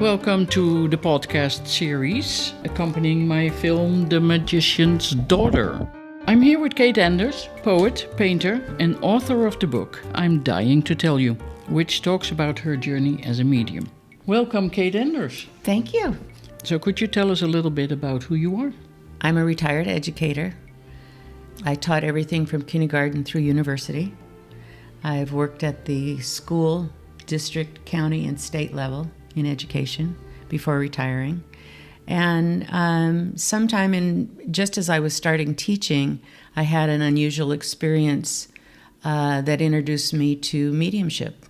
Welcome to the podcast series accompanying my film The Magician's Daughter. I'm here with Kate Anders, poet, painter, and author of the book I'm Dying to Tell You, which talks about her journey as a medium. Welcome, Kate Anders. Thank you. So could you tell us a little bit about who you are? I'm a retired educator. I taught everything from kindergarten through university. I've worked at the school, district, county, and state level in education before retiring. And just as I was starting teaching, I had an unusual experience that introduced me to mediumship.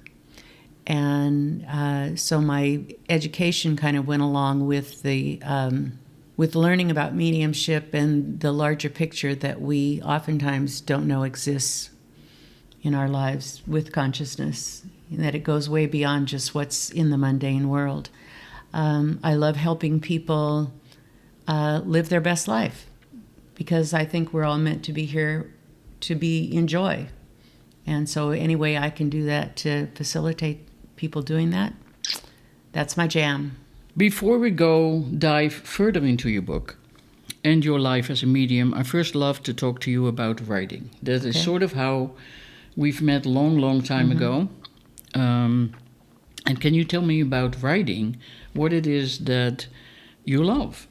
And so my education kind of went along with with learning about mediumship and the larger picture that we oftentimes don't know exists in our lives with consciousness, that it goes way beyond just what's in the mundane world. I love helping people live their best life, because I think we're all meant to be here to be in joy. And so any way I can do that to facilitate people doing that, that's my jam. Before we dive further into your book and your life as a medium, I first love to talk to you about writing. That is sort of how we've met long time ago. And can you tell me about writing, what it is that you love?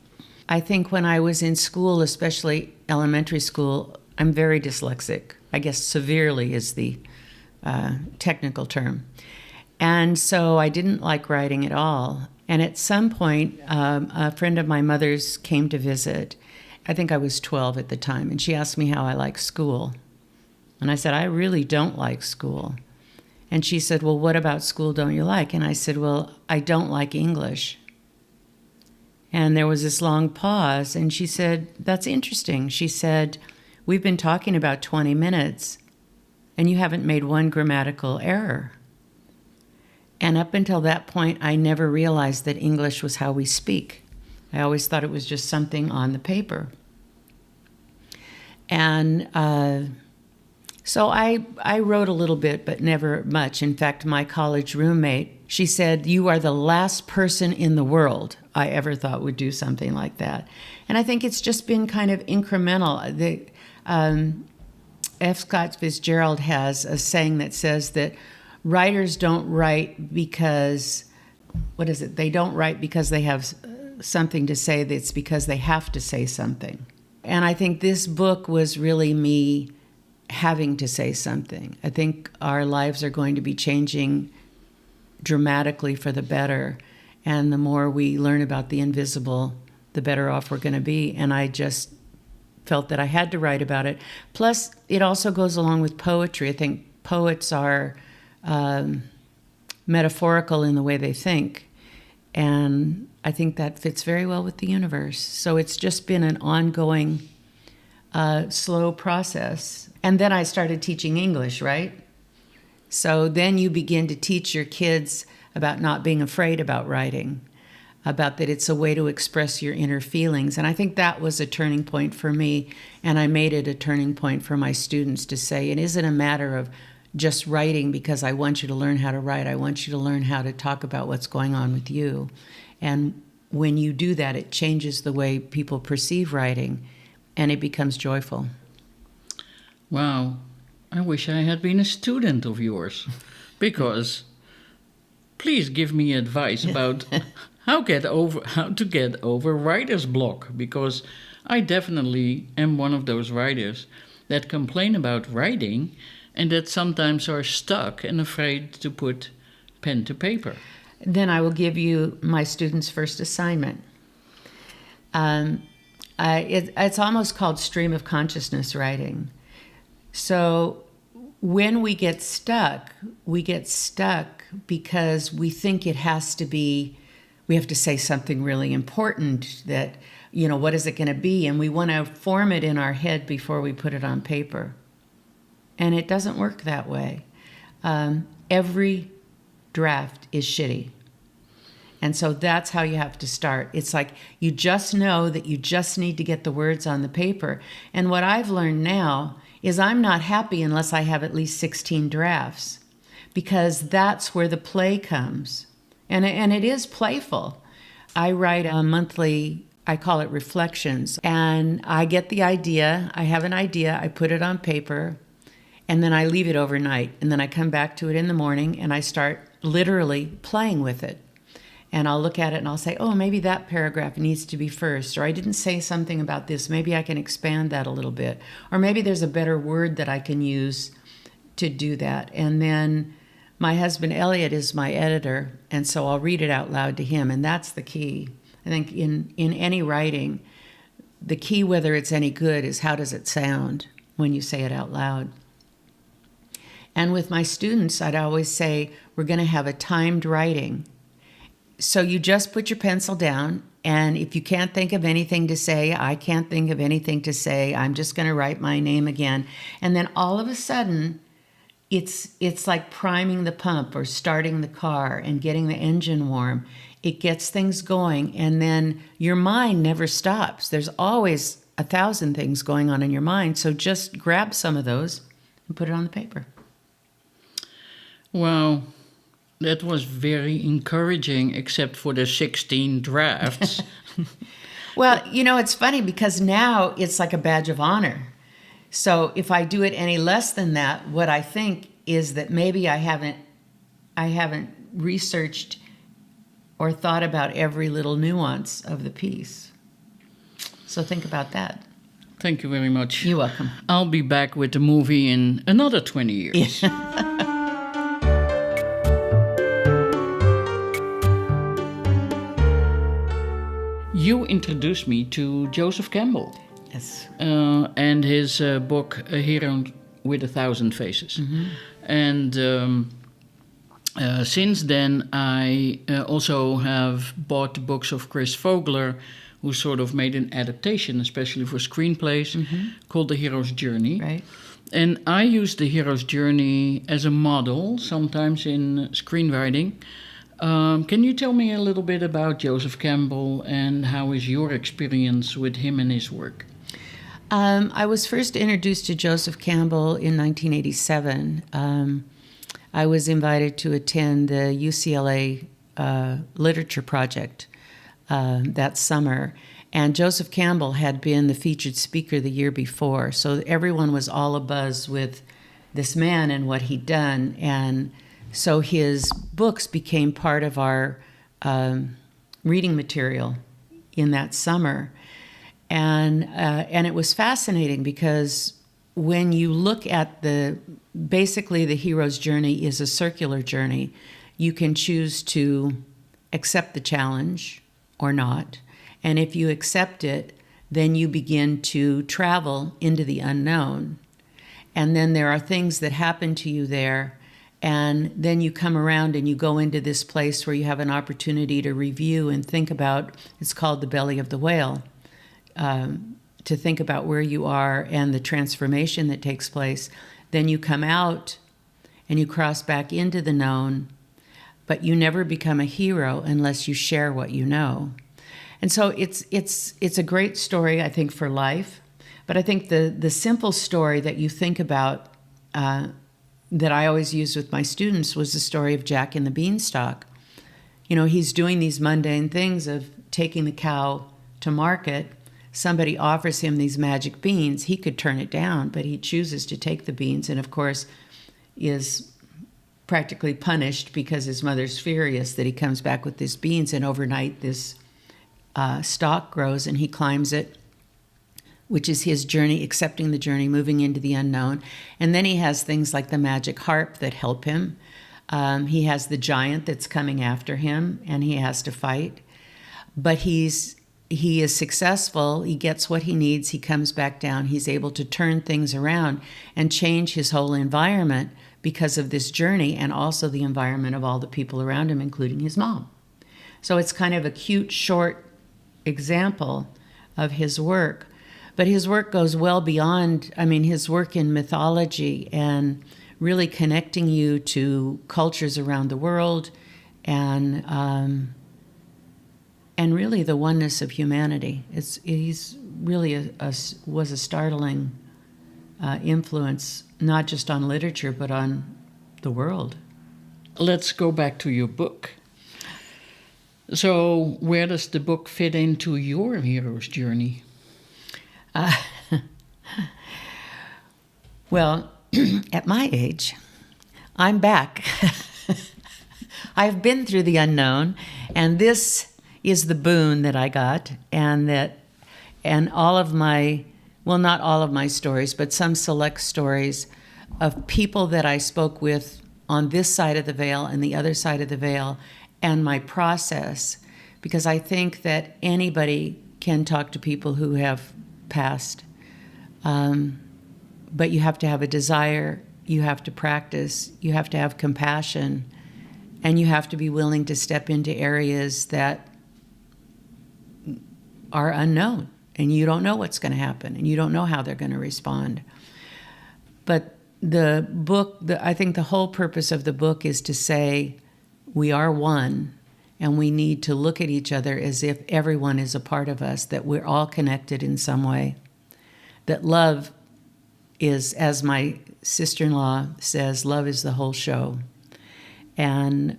I think when I was in school, especially elementary school, I'm very dyslexic. I guess severely is the technical term. And so I didn't like writing at all. And at some point, a friend of my mother's came to visit. I think I was 12 at the time, and she asked me how I liked school. And I said, I really don't like school. And she said, well, what about school don't you like? And I said, well, I don't like English. And there was this long pause, and she said, that's interesting. She said, we've been talking about 20 minutes, and you haven't made one grammatical error. And up until that point, I never realized that English was how we speak. I always thought it was just something on the paper. And so I wrote a little bit, but never much. In fact, my college roommate, she said, you are the last person in the world I ever thought would do something like that. And I think it's just been kind of incremental. F. Scott Fitzgerald has a saying that says that writers don't write because, they don't write because they have something to say, it's because they have to say something. And I think this book was really me having to say something. I think our lives are going to be changing dramatically for the better. And the more we learn about the invisible, the better off we're going to be. And I just felt that I had to write about it. Plus, it also goes along with poetry. I think poets are metaphorical in the way they think. And I think that fits very well with the universe. So it's just been an ongoing, slow process. And then I started teaching English, right? So then you begin to teach your kids about not being afraid about writing, about that it's a way to express your inner feelings. And I think that was a turning point for me. And I made it a turning point for my students to say, it isn't a matter of just writing because I want you to learn how to write. I want you to learn how to talk about what's going on with you. And when you do that, it changes the way people perceive writing, and it becomes joyful. Wow. I wish I had been a student of yours, because please give me advice about how to get over writer's block, because I definitely am one of those writers that complain about writing and that sometimes are stuck and afraid to put pen to paper. Then I will give you my students' first assignment. It's almost called stream of consciousness writing. So when we get stuck because we think we have to say something really important that, what is it going to be? And we want to form it in our head before we put it on paper. And it doesn't work that way. Every draft is shitty. And so that's how you have to start. It's like you just know that you just need to get the words on the paper. And what I've learned now is I'm not happy unless I have at least 16 drafts, because that's where the play comes. And it is playful. I write a monthly, I call it reflections, and I get the idea, I have an idea, I put it on paper, and then I leave it overnight, and then I come back to it in the morning and I start literally playing with it. And I'll look at it and I'll say, oh, maybe that paragraph needs to be first, or I didn't say something about this, maybe I can expand that a little bit, or maybe there's a better word that I can use to do that. And then my husband Elliot is my editor, and so I'll read it out loud to him, and that's the key. I think in any writing, the key, whether it's any good, is how does it sound when you say it out loud. And with my students, I'd always say, we're going to have a timed writing. So you just put your pencil down, and if you can't think of anything to say, I can't think of anything to say, I'm just going to write my name again. And then all of a sudden, it's like priming the pump or starting the car and getting the engine warm. It gets things going, and then your mind never stops. There's always 1,000 things going on in your mind, so just grab some of those and put it on the paper. Wow, that was very encouraging, except for the 16 drafts. Well, it's funny because now it's like a badge of honor. So if I do it any less than that, what I think is that maybe I haven't researched or thought about every little nuance of the piece. So think about that. Thank you very much. You're welcome. I'll be back with the movie in another 20 years. You introduced me to Jospeh Campbell. Yes. And his book, A Hero with 1,000 Faces. Mm-hmm. And since then, I also have bought the books of Chris Vogler, who sort of made an adaptation, especially for screenplays, called The Hero's Journey. Right. And I use The Hero's Journey as a model, sometimes in screenwriting. Can you tell me a little bit about Jospeh Campbell and how is your experience with him and his work? I was first introduced to Jospeh Campbell in 1987. I was invited to attend the UCLA Literature Project that summer. And Jospeh Campbell had been the featured speaker the year before. So everyone was all abuzz with this man and what he'd done. And so his books became part of our reading material in that summer. And it was fascinating because when you look at basically the hero's journey is a circular journey. You can choose to accept the challenge or not. And if you accept it, then you begin to travel into the unknown. And then there are things that happen to you there. And then you come around and you go into this place where you have an opportunity to review and think about, it's called the belly of the whale, to think about where you are and the transformation that takes place. Then you come out and you cross back into the known, but you never become a hero unless you share what you know. And so it's a great story, I think, for life. But I think the simple story that you think about that I always used with my students was the story of Jack and the Beanstalk. He's doing these mundane things of taking the cow to market. Somebody offers him these magic beans. He could turn it down, but he chooses to take the beans and, of course, is practically punished because his mother's furious that he comes back with these beans, and overnight this stalk grows and he climbs it, which is his journey, accepting the journey, moving into the unknown. And then he has things like the magic harp that help him. He has the giant that's coming after him, and he has to fight. But he is successful. He gets what he needs. He comes back down. He's able to turn things around and change his whole environment because of this journey, and also the environment of all the people around him, including his mom. So it's kind of a cute, short example of his work. But his work goes well beyond, his work in mythology and really connecting you to cultures around the world and really the oneness of humanity. He's really was a startling influence, not just on literature, but on the world. Let's go back to your book. So, where does the book fit into your hero's journey? Well, at my age, I'm back. I've been through the unknown, and this is the boon that I got, and all of my, well, not all of my stories, but some select stories of people that I spoke with on this side of the veil and the other side of the veil, and my process, because I think that anybody can talk to people who have passed, but you have to have a desire, you have to practice, you have to have compassion, and you have to be willing to step into areas that are unknown, and you don't know what's going to happen, and you don't know how they're going to respond. But the book, I think the whole purpose of the book is to say we are one, and we need to look at each other as if everyone is a part of us, that we're all connected in some way, that love is, as my sister-in-law says, love is the whole show. And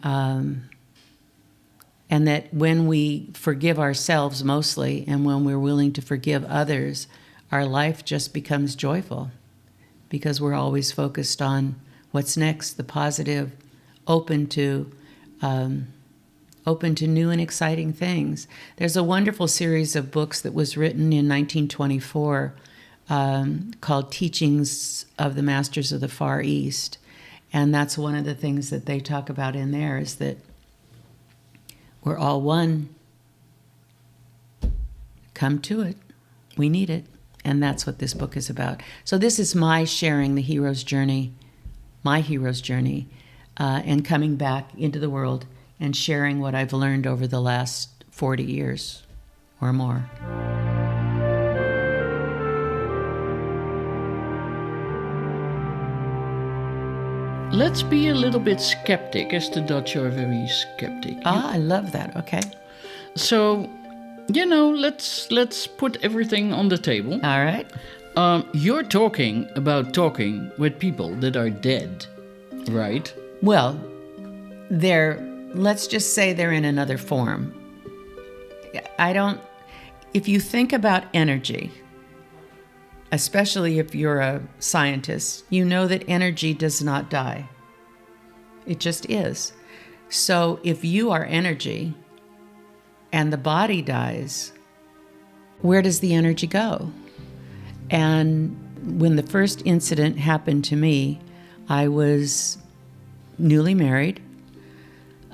that when we forgive ourselves mostly, and when we're willing to forgive others, our life just becomes joyful, because we're always focused on what's next, the positive, open to new and exciting things. There's a wonderful series of books that was written in 1924 called Teachings of the Masters of the Far East. And that's one of the things that they talk about in there, is that we're all one. Come to it. We need it. And that's what this book is about. So this is my sharing the hero's journey, my hero's journey, and coming back into the world and sharing what I've learned over the last 40 years or more. Let's be a little bit skeptic, as the Dutch are very skeptic. I love that. Okay. So, let's put everything on the table. All right. You're talking about talking with people that are dead, right? Well, let's just say they're in another form. If you think about energy, especially if you're a scientist, you know that energy does not die. It just is. So if you are energy and the body dies, where does the energy go? And when the first incident happened to me, I was newly married.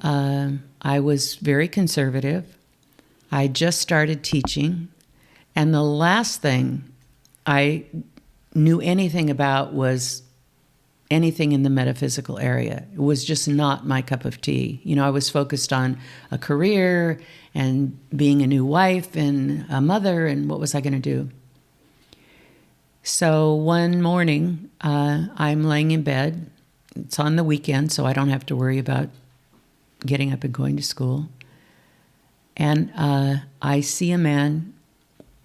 I was very conservative. I just started teaching. And the last thing I knew anything about was anything in the metaphysical area. It was just not my cup of tea. I was focused on a career and being a new wife and a mother, and what was I going to do? So one morning, I'm laying in bed. It's on the weekend, so I don't have to worry about getting up and going to school. And I see a man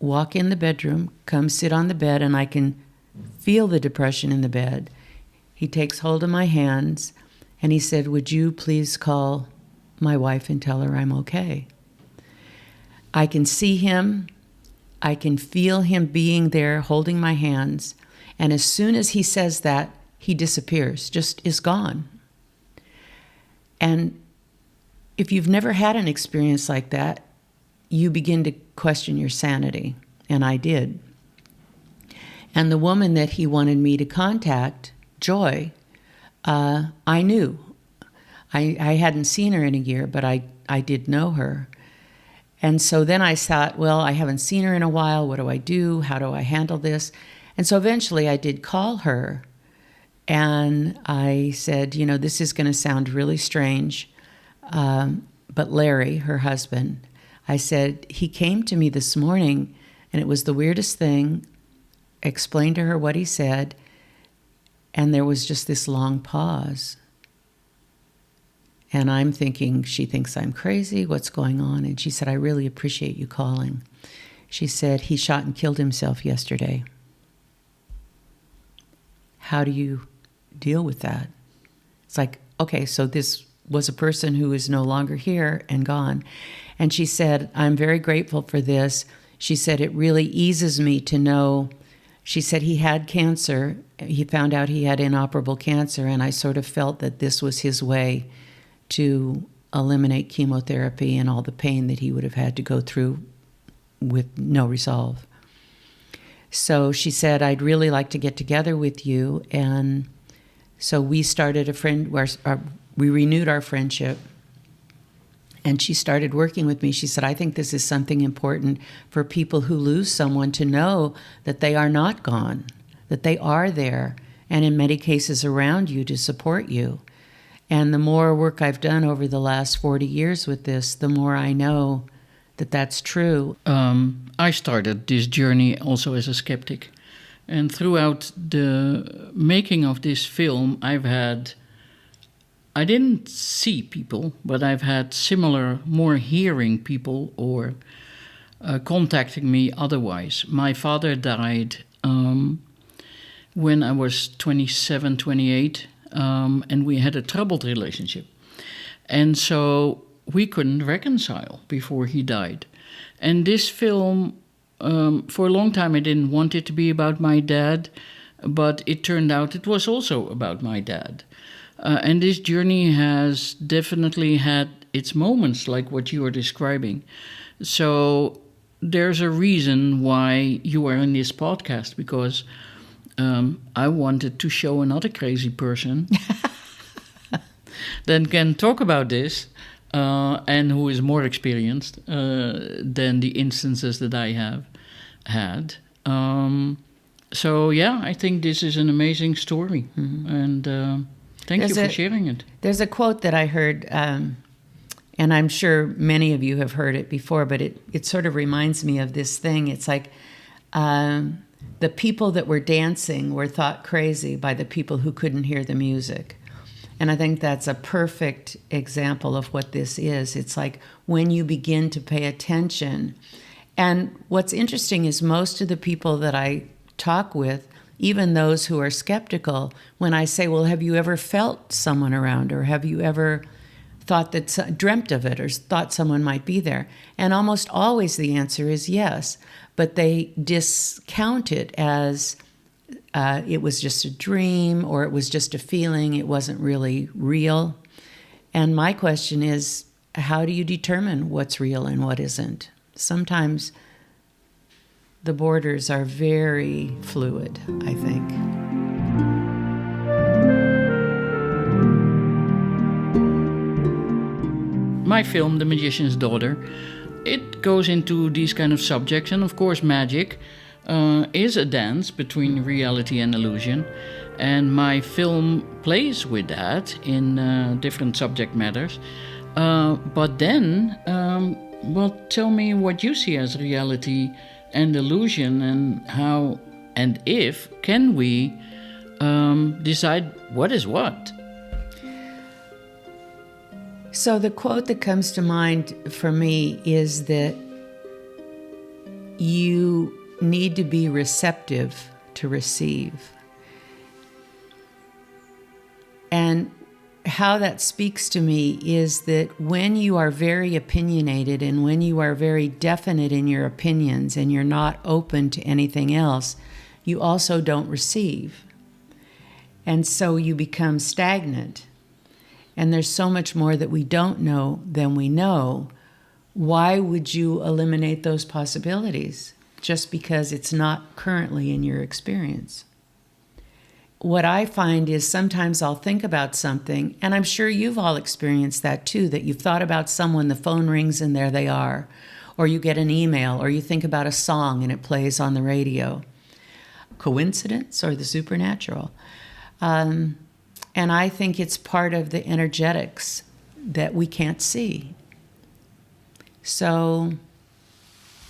walk in the bedroom, come sit on the bed, and I can feel the depression in the bed. He takes hold of my hands, and he said, "Would you please call my wife and tell her I'm okay?" I can see him. I can feel him being there, holding my hands. And as soon as he says that, he disappears, just is gone. And if you've never had an experience like that, you begin to question your sanity, and I did. And the woman that he wanted me to contact, Joy, I knew. I hadn't seen her in a year, but I did know her. And so then I thought, well, I haven't seen her in a while. What do I do? How do I handle this? And so eventually I did call her, and I said, this is going to sound really strange, but Larry, her husband, I said, he came to me this morning, and it was the weirdest thing. I explained to her what he said, and there was just this long pause. And I'm thinking, she thinks I'm crazy. What's going on? And she said, I really appreciate you calling. She said, he shot and killed himself yesterday. How do you deal with that? It's like, okay, so this was a person who is no longer here and gone. And she said, I'm very grateful for this. She said, it really eases me to know. She said he had cancer. He found out he had inoperable cancer, and I sort of felt that this was his way to eliminate chemotherapy and all the pain that he would have had to go through with no resolve. So she said, I'd really like to get together with you. And so we started we renewed our friendship. And she started working with me. She said, I think this is something important for people who lose someone to know that they are not gone, that they are there, and in many cases around you to support you. And the more work I've done over the last 40 years with this, the more I know that that's true. I started this journey also as a skeptic. And throughout the making of this film, I didn't see people, but I've had similar, more hearing people or contacting me otherwise. My father died when I was 27, 28, and we had a troubled relationship. And so we couldn't reconcile before he died. And this film, for a long time I didn't want it to be about my dad, but it turned out it was also about my dad. And this journey has definitely had its moments like what you are describing. So there's a reason why you are in this podcast, because I wanted to show another crazy person that can talk about this and who is more experienced than the instances that I have had. So yeah, I think this is an amazing story. Mm-hmm. And thank you for sharing it. There's a quote that I heard, and I'm sure many of you have heard it before, but it sort of reminds me of this thing. It's like the people that were dancing were thought crazy by the people who couldn't hear the music. And I think that's a perfect example of what this is. It's like when you begin to pay attention. And what's interesting is most of the people that I talk with, even those who are skeptical, when I say, well, have you ever felt someone around, or have you ever dreamt of it, or thought someone might be there? And almost always the answer is yes, but they discount it as it was just a dream, or it was just a feeling, it wasn't really real. And my question is, how do you determine what's real and what isn't? Sometimes the borders are very fluid, I think. My film, The Magician's Daughter, it goes into these kind of subjects, and of course magic is a dance between reality and illusion, and my film plays with that in different subject matters. But then, well, tell me what you see as reality and illusion, and how and if can we decide what is what? So the quote that comes to mind for me is that you need to be receptive to receive. And how that speaks to me is that when you are very opinionated and when you are very definite in your opinions and you're not open to anything else, you also don't receive. And so you become stagnant. And there's so much more that we don't know than we know. Why would you eliminate those possibilities just because it's not currently in your experience? What I find is sometimes I'll think about something, and I'm sure you've all experienced that too, that you've thought about someone, the phone rings and there they are. Or you get an email, or you think about a song and it plays on the radio. Coincidence or the supernatural? And I think it's part of the energetics that we can't see. So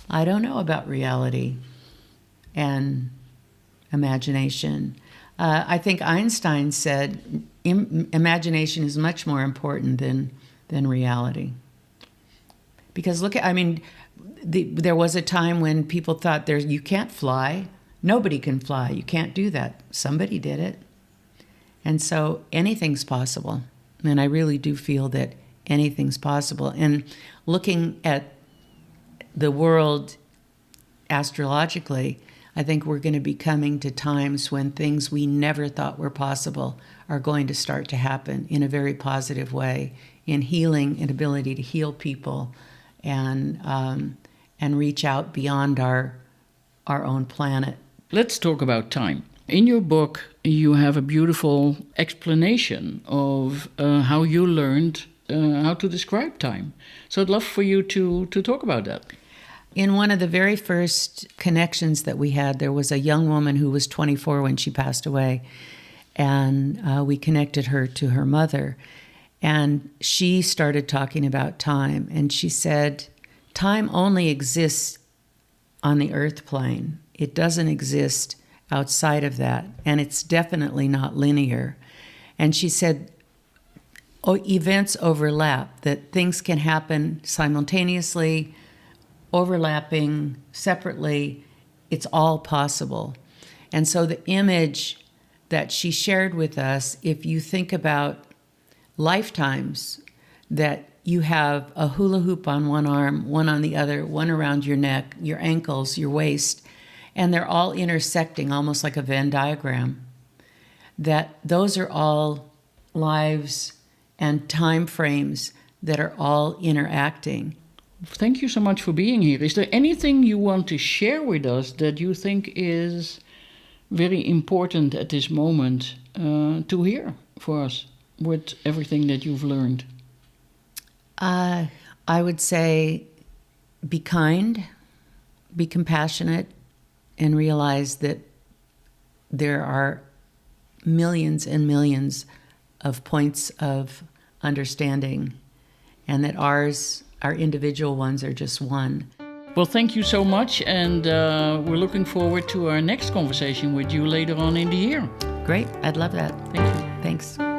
I don't know about reality and imagination. I think Einstein said imagination is much more important than reality. Because there was a time when people thought you can't fly. Nobody can fly. You can't do that. Somebody did it. And so anything's possible. And I really do feel that anything's possible. And looking at the world astrologically, I think we're going to be coming to times when things we never thought were possible are going to start to happen in a very positive way, in healing and ability to heal people and reach out beyond our own planet. Let's talk about time. In your book, you have a beautiful explanation of how you learned how to describe time. So I'd love for you to talk about that. In one of the very first connections that we had, there was a young woman who was 24 when she passed away, and we connected her to her mother. And she started talking about time, and she said, time only exists on the earth plane. It doesn't exist outside of that, and it's definitely not linear. And she said, events overlap, that things can happen simultaneously, overlapping, separately. It's all possible. And so the image that she shared with us, if you think about lifetimes, that you have a hula hoop on one arm, one on the other, one around your neck, your ankles, your waist, and they're all intersecting almost like a Venn diagram, that those are all lives and time frames that are all interacting. Thank you so much for being here. Is there anything you want to share with us that you think is very important at this moment to hear for us with everything that you've learned? I would say be kind, be compassionate, and realize that there are millions and millions of points of understanding, and that our individual ones are just one. Well, thank you so much, and we're looking forward to our next conversation with you later on in the year. Great. I'd love that. Thank you. Thanks.